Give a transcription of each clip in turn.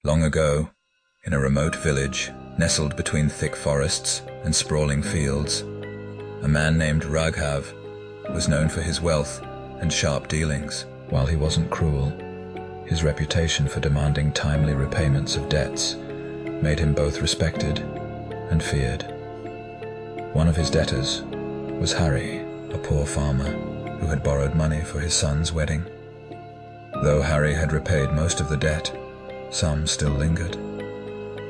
Long ago, in a remote village nestled between thick forests and sprawling fields, a man named Raghav was known for his wealth and sharp dealings. While he wasn't cruel, his reputation for demanding timely repayments of debts made him both respected and feared. One of his debtors was Harry, a poor farmer who had borrowed money for his son's wedding. Though Harry had repaid most of the debt, some still lingered.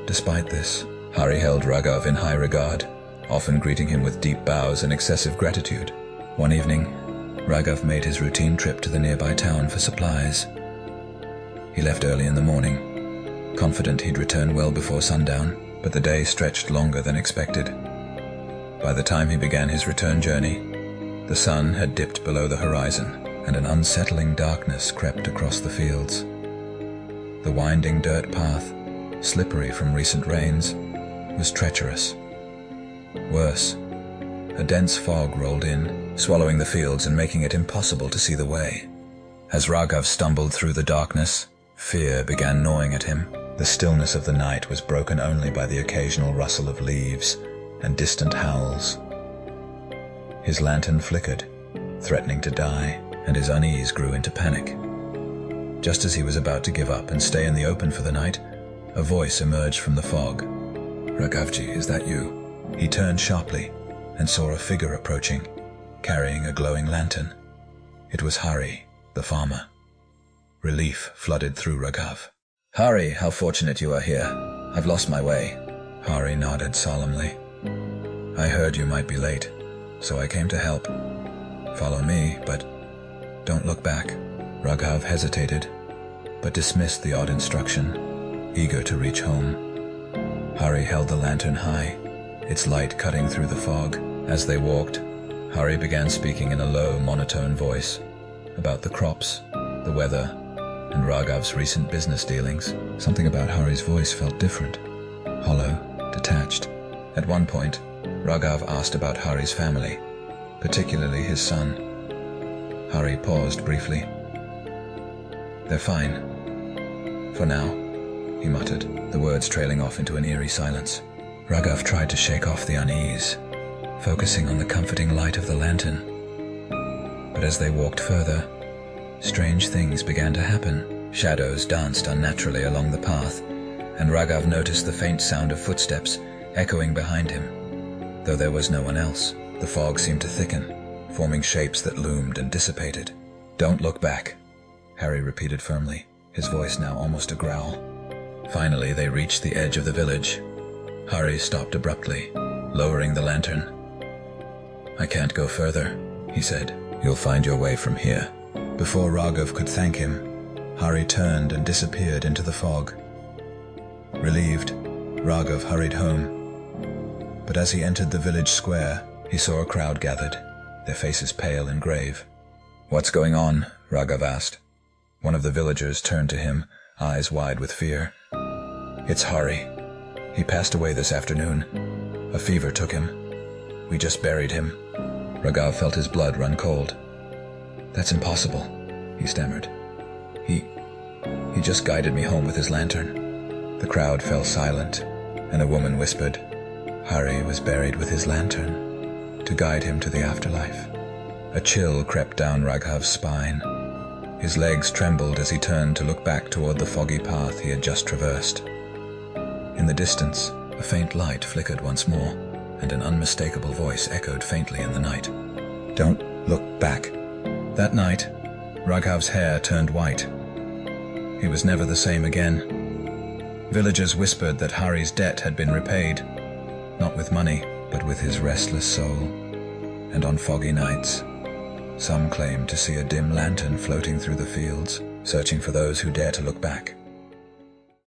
Despite this, Harry held Raghav in high regard, often greeting him with deep bows and excessive gratitude. One evening, Raghav made his routine trip to the nearby town for supplies. He left early in the morning, confident he'd return well before sundown, but the day stretched longer than expected. By the time he began his return journey, the sun had dipped below the horizon, and an unsettling darkness crept across the fields. The winding dirt path, slippery from recent rains, was treacherous. Worse, a dense fog rolled in, swallowing the fields and making it impossible to see the way. As Raghav stumbled through the darkness, fear began gnawing at him. The stillness of the night was broken only by the occasional rustle of leaves and distant howls. His lantern flickered, threatening to die, and his unease grew into panic. Just as he was about to give up and stay in the open for the night, a voice emerged from the fog. "Raghavji, is that you?" He turned sharply and saw a figure approaching, carrying a glowing lantern. It was Hari, the farmer. Relief flooded through Raghav. "Hari, how fortunate you are here. I've lost my way." Hari nodded solemnly. "I heard you might be late, so I came to help. Follow me, but don't look back." Raghav hesitated, but dismissed the odd instruction, eager to reach home. Hari held the lantern high, its light cutting through the fog. As they walked, Hari began speaking in a low, monotone voice about the crops, the weather, and Raghav's recent business dealings. Something about Hari's voice felt different, hollow, detached. At one point, Raghav asked about Hari's family, particularly his son. Hari paused briefly. "They're fine. For now," he muttered, the words trailing off into an eerie silence. Raghav tried to shake off the unease, focusing on the comforting light of the lantern. But as they walked further, strange things began to happen. Shadows danced unnaturally along the path, and Raghav noticed the faint sound of footsteps echoing behind him. Though there was no one else, the fog seemed to thicken, forming shapes that loomed and dissipated. "Don't look back," Hari repeated firmly, his voice now almost a growl. Finally, they reached the edge of the village. Hari stopped abruptly, lowering the lantern. "I can't go further," he said. "You'll find your way from here." Before Raghav could thank him, Hari turned and disappeared into the fog. Relieved, Raghav hurried home. But as he entered the village square, he saw a crowd gathered, their faces pale and grave. "What's going on?" Raghav asked. One of the villagers turned to him, eyes wide with fear. "It's Hari. He passed away this afternoon. A fever took him. We just buried him." Raghav felt his blood run cold. "That's impossible," he stammered. He just guided me home with his lantern." The crowd fell silent, and a woman whispered, "Hari was buried with his lantern to guide him to the afterlife." A chill crept down Raghav's spine. His legs trembled as he turned to look back toward the foggy path he had just traversed. In the distance, a faint light flickered once more, and an unmistakable voice echoed faintly in the night. "Don't look back." That night, Raghav's hair turned white. He was never the same again. Villagers whispered that Hari's debt had been repaid, not with money, but with his restless soul. And on foggy nights, some claimed to see a dim lantern floating through the fields, searching for those who dare to look back.